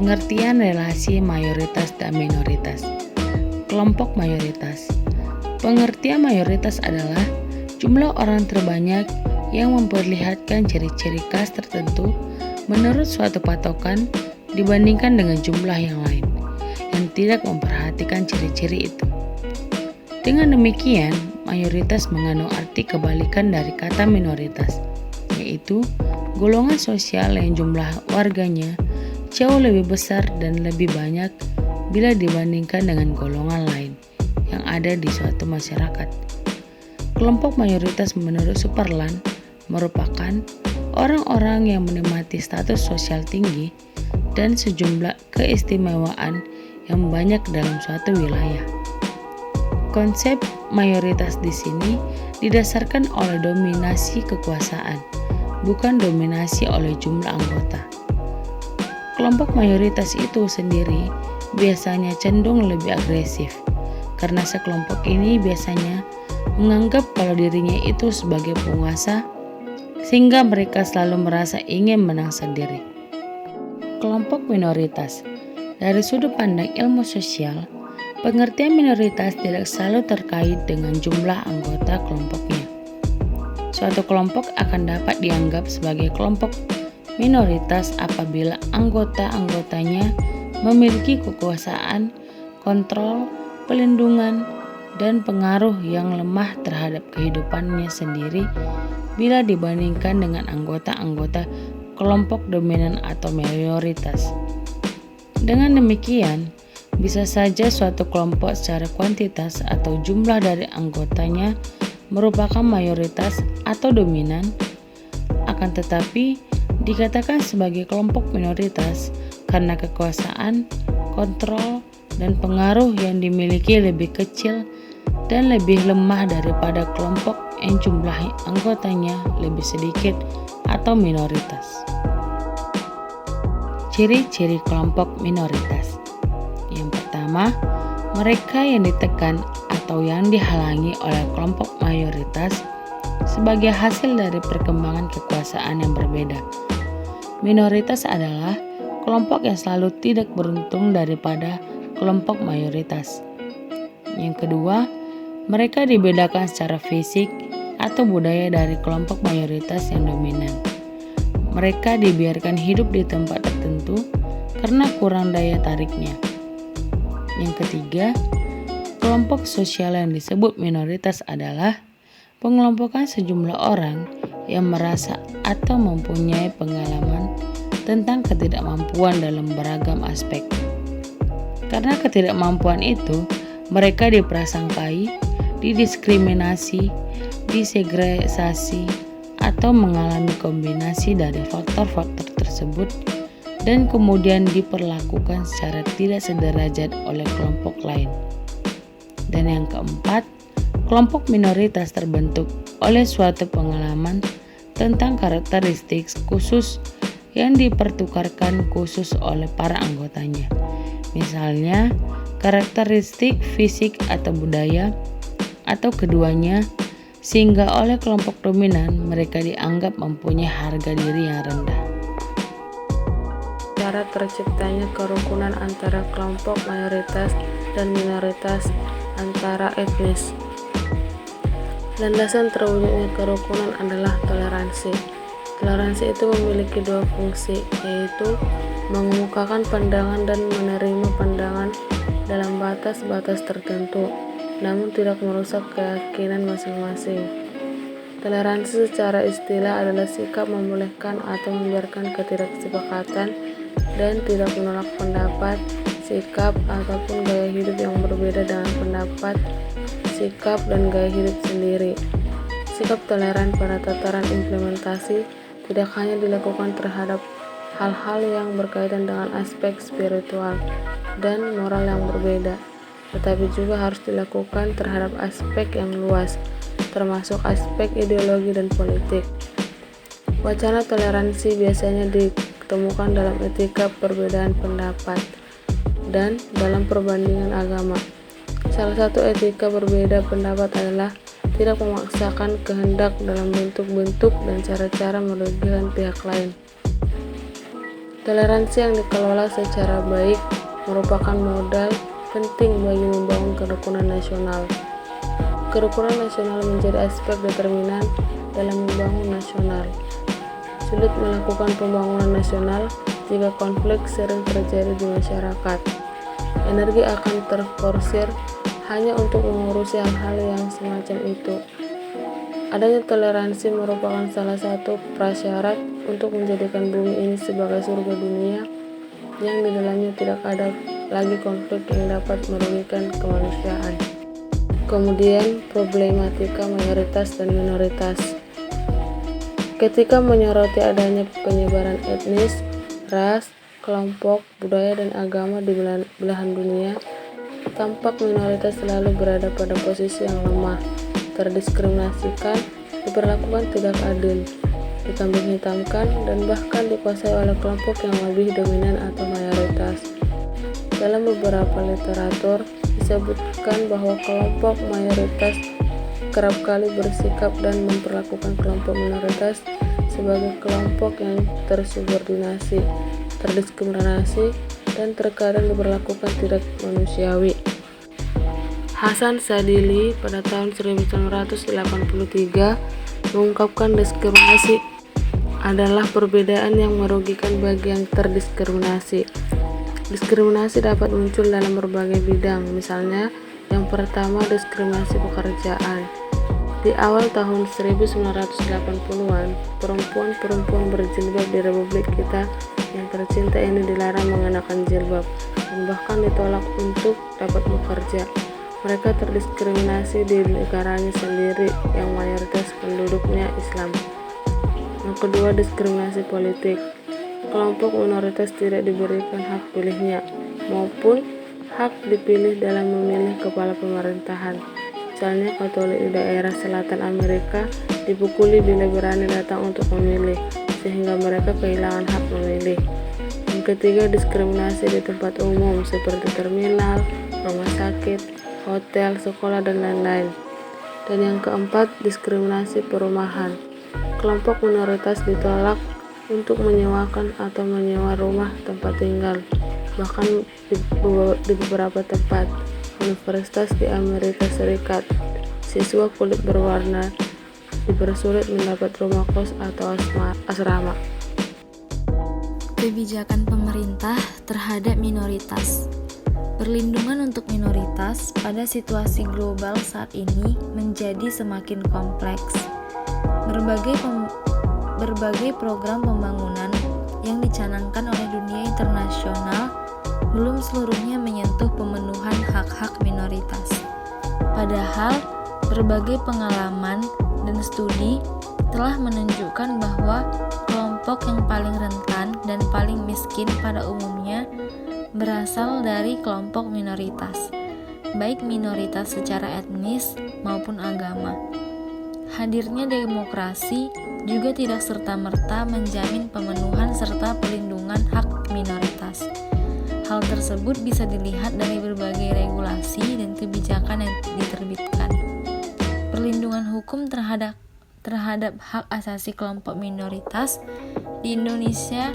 Pengertian relasi mayoritas dan minoritas. Kelompok mayoritas. Pengertian mayoritas adalah jumlah orang terbanyak yang memperlihatkan ciri-ciri khas tertentu menurut suatu patokan dibandingkan dengan jumlah yang lain yang tidak memperhatikan ciri-ciri itu. Dengan demikian, mayoritas mengandung arti kebalikan dari kata minoritas, yaitu golongan sosial yang jumlah warganya jauh lebih besar dan lebih banyak bila dibandingkan dengan golongan lain yang ada di suatu masyarakat. Kelompok mayoritas menurut Sutherland merupakan orang-orang yang menikmati status sosial tinggi dan sejumlah keistimewaan yang banyak dalam suatu wilayah. Konsep mayoritas di sini didasarkan oleh dominasi kekuasaan, bukan dominasi oleh jumlah anggota. Kelompok mayoritas itu sendiri biasanya cenderung lebih agresif, karena sekelompok ini biasanya menganggap kalau dirinya itu sebagai penguasa, sehingga mereka selalu merasa ingin menang sendiri. Kelompok minoritas. Dari sudut pandang ilmu sosial, pengertian minoritas tidak selalu terkait dengan jumlah anggota kelompoknya. Suatu kelompok akan dapat dianggap sebagai kelompok minoritas apabila anggota-anggotanya memiliki kekuasaan, kontrol, pelindungan, dan pengaruh yang lemah terhadap kehidupannya sendiri bila dibandingkan dengan anggota-anggota kelompok dominan atau mayoritas. Dengan demikian, bisa saja suatu kelompok secara kuantitas atau jumlah dari anggotanya merupakan mayoritas atau dominan, akan tetapi dikatakan sebagai kelompok minoritas karena kekuasaan, kontrol, dan pengaruh yang dimiliki lebih kecil dan lebih lemah daripada kelompok yang jumlah anggotanya lebih sedikit atau minoritas. Ciri-ciri kelompok minoritas. Yang pertama, mereka yang ditekan atau yang dihalangi oleh kelompok mayoritas sebagai hasil dari perkembangan kekuasaan yang berbeda. Minoritas adalah kelompok yang selalu tidak beruntung daripada kelompok mayoritas. Yang kedua, mereka dibedakan secara fisik atau budaya dari kelompok mayoritas yang dominan. Mereka dibiarkan hidup di tempat tertentu karena kurang daya tariknya. Yang ketiga, kelompok sosial yang disebut minoritas adalah pengelompokan sejumlah orang yang merasa atau mempunyai pengalaman tentang ketidakmampuan dalam beragam aspek. Karena ketidakmampuan itu, mereka diprasangkai, didiskriminasi, disegregasi, atau mengalami kombinasi dari faktor-faktor tersebut dan kemudian diperlakukan secara tidak sederajat oleh kelompok lain. Dan yang keempat, kelompok minoritas terbentuk oleh suatu pengalaman tentang karakteristik khusus yang dipertukarkan khusus oleh para anggotanya. Misalnya, karakteristik fisik atau budaya, atau keduanya, sehingga oleh kelompok dominan mereka dianggap mempunyai harga diri yang rendah. Cara terciptanya kerukunan antara kelompok mayoritas dan minoritas antara etnis. Landasan terwujudnya kerukunan adalah toleransi. Toleransi itu memiliki dua fungsi, yaitu mengemukakan pandangan dan menerima pandangan dalam batas-batas tertentu, namun tidak merusak keyakinan masing-masing. Toleransi secara istilah adalah sikap membolehkan atau membiarkan ketidaksepakatan dan tidak menolak pendapat, sikap, ataupun gaya hidup yang berbeda dengan pendapat, sikap, dan gaya hidup sendiri. Sikap toleran pada tataran implementasi tidak hanya dilakukan terhadap hal-hal yang berkaitan dengan aspek spiritual dan moral yang berbeda, tetapi juga harus dilakukan terhadap aspek yang luas, termasuk aspek ideologi dan politik. Wacana toleransi biasanya ditemukan dalam etika perbedaan pendapat dan dalam perbandingan agama. Salah satu etika berbeda pendapat adalah tidak memaksakan kehendak dalam bentuk-bentuk dan cara-cara merugikan pihak lain. Toleransi yang dikelola secara baik merupakan modal penting bagi membangun kerukunan nasional. Kerukunan nasional menjadi aspek determinan dalam membangun nasional. Sulit melakukan pembangunan nasional jika konflik sering terjadi di masyarakat. Energi akan terforsir hanya untuk mengurusi hal-hal yang semacam itu. Adanya toleransi merupakan salah satu prasyarat untuk menjadikan bumi ini sebagai surga dunia yang di dalamnya tidak ada lagi konflik yang dapat merugikan kemanusiaan. Kemudian, problematika mayoritas dan minoritas. Ketika menyoroti adanya penyebaran etnis, ras, kelompok, budaya, dan agama di belahan dunia, tampak minoritas selalu berada pada posisi yang lemah, terdiskriminasikan, diperlakukan tidak adil, dikambing hitamkan, dan bahkan dikuasai oleh kelompok yang lebih dominan atau mayoritas. Dalam beberapa literatur disebutkan bahwa kelompok mayoritas kerap kali bersikap dan memperlakukan kelompok minoritas sebagai kelompok yang tersubordinasi, terdiskriminasi, dan terkadang diperlakukan tidak manusiawi. Hasan Sadili pada tahun 1983 mengungkapkan diskriminasi adalah perbedaan yang merugikan bagi yang terdiskriminasi. Diskriminasi dapat muncul dalam berbagai bidang, misalnya yang pertama diskriminasi pekerjaan. Di awal tahun 1980-an, perempuan-perempuan berjilbab di Republik kita yang tercinta ini dilarang mengenakan jilbab dan bahkan ditolak untuk dapat bekerja. Mereka terdiskriminasi di negaranya sendiri yang mayoritas penduduknya Islam. Yang kedua, diskriminasi politik. Kelompok minoritas tidak diberikan hak pilihnya maupun hak dipilih dalam memilih kepala pemerintahan. Misalnya Katolik di daerah selatan Amerika dipukuli bila berani datang untuk memilih, sehingga mereka kehilangan hak memilih. Yang ketiga, diskriminasi di tempat umum seperti terminal, rumah sakit, hotel, sekolah, dan lain-lain. Dan yang keempat, diskriminasi perumahan. Kelompok minoritas ditolak untuk menyewakan atau menyewa rumah tempat tinggal. Bahkan di beberapa tempat universitas di Amerika Serikat, siswa kulit berwarna dipersulit mendapat rumah kos atau asrama. Kebijakan pemerintah terhadap minoritas. Perlindungan untuk minoritas pada situasi global saat ini menjadi semakin kompleks. Berbagai program pembangunan yang dicanangkan oleh dunia internasional belum seluruhnya menyentuh pemenuhan hak-hak minoritas. Padahal, berbagai pengalaman dan studi telah menunjukkan bahwa kelompok yang paling rentan dan paling miskin pada umumnya berasal dari kelompok minoritas, baik minoritas secara etnis maupun agama. Hadirnya demokrasi juga tidak serta-merta menjamin pemenuhan serta perlindungan hak minoritas. Hal tersebut bisa dilihat dari berbagai regulasi dan kebijakan yang diterbitkan. Perlindungan hukum terhadap hak asasi kelompok minoritas di Indonesia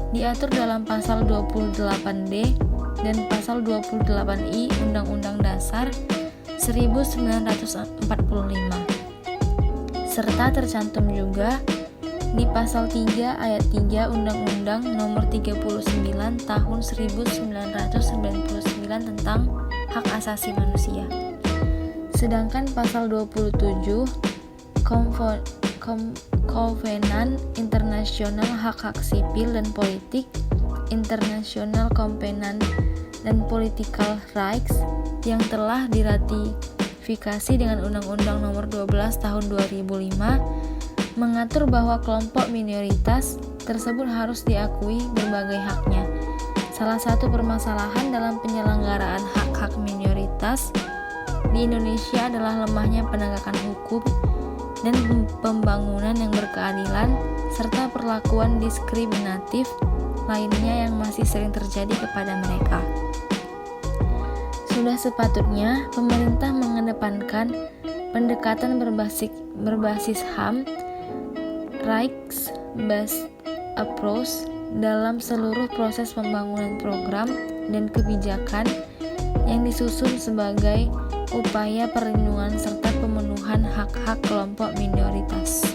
diatur dalam pasal 28D dan pasal 28I Undang-Undang Dasar 1945, serta tercantum juga di pasal 3 ayat 3 Undang-Undang Nomor 39 Tahun 1999 tentang Hak Asasi Manusia. Sedangkan pasal 27 Kovenan Internasional Hak-Hak Sipil dan Politik, International Covenant dan Political Rights yang telah diratifikasi dengan Undang-Undang Nomor 12 Tahun 2005 mengatur bahwa kelompok minoritas tersebut harus diakui berbagai haknya. Salah satu permasalahan dalam penyelenggaraan hak-hak minoritas di Indonesia adalah lemahnya penegakan hukum dan pembangunan yang berkeadilan serta perlakuan diskriminatif lainnya yang masih sering terjadi kepada mereka. Sudah sepatutnya pemerintah mengedepankan pendekatan berbasis HAM, Rights-Based Approach, dalam seluruh proses pembangunan program dan kebijakan yang disusun sebagai upaya perlindungan serta pemenuhan hak-hak kelompok minoritas.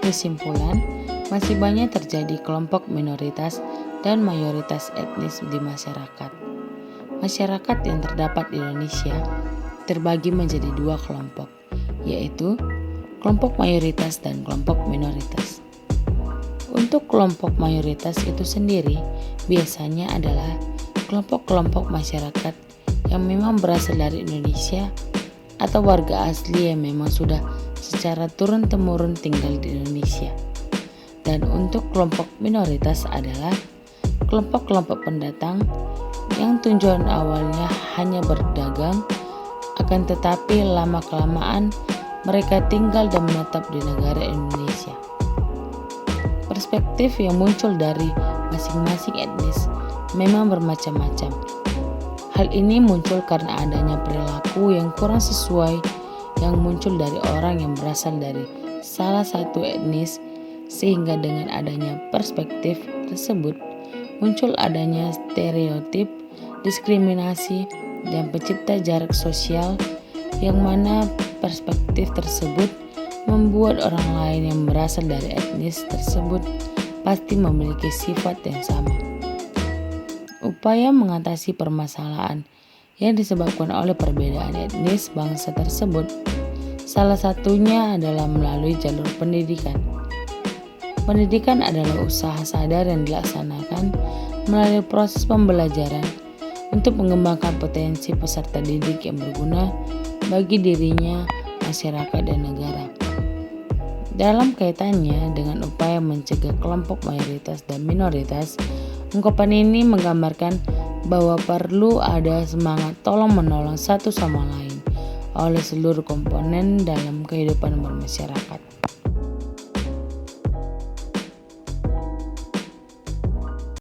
Kesimpulan, masih banyak terjadi kelompok minoritas dan mayoritas etnis di masyarakat. Masyarakat yang terdapat di Indonesia terbagi menjadi dua kelompok, yaitu kelompok mayoritas dan kelompok minoritas. Untuk kelompok mayoritas itu sendiri biasanya adalah kelompok-kelompok masyarakat yang memang berasal dari Indonesia atau warga asli yang memang sudah secara turun-temurun tinggal di Indonesia. Dan untuk kelompok minoritas adalah kelompok-kelompok pendatang yang tujuan awalnya hanya berdagang, akan tetapi lama-kelamaan mereka tinggal dan menetap di negara Indonesia. Perspektif yang muncul dari masing-masing etnis memang bermacam-macam. Hal ini muncul karena adanya perilaku yang kurang sesuai yang muncul dari orang yang berasal dari salah satu etnis, sehingga dengan adanya perspektif tersebut muncul adanya stereotip, diskriminasi, dan pencipta jarak sosial yang mana perspektif tersebut membuat orang lain yang berasal dari etnis tersebut pasti memiliki sifat yang sama. Upaya mengatasi permasalahan yang disebabkan oleh perbedaan etnis bangsa tersebut salah satunya adalah melalui jalur pendidikan. Pendidikan adalah usaha sadar yang dilaksanakan melalui proses pembelajaran untuk mengembangkan potensi peserta didik yang berguna bagi dirinya, masyarakat, dan negara. Dalam kaitannya dengan upaya mencegah kelompok mayoritas dan minoritas, ungkapan ini menggambarkan bahwa perlu ada semangat tolong-menolong satu sama lain oleh seluruh komponen dalam kehidupan bermasyarakat.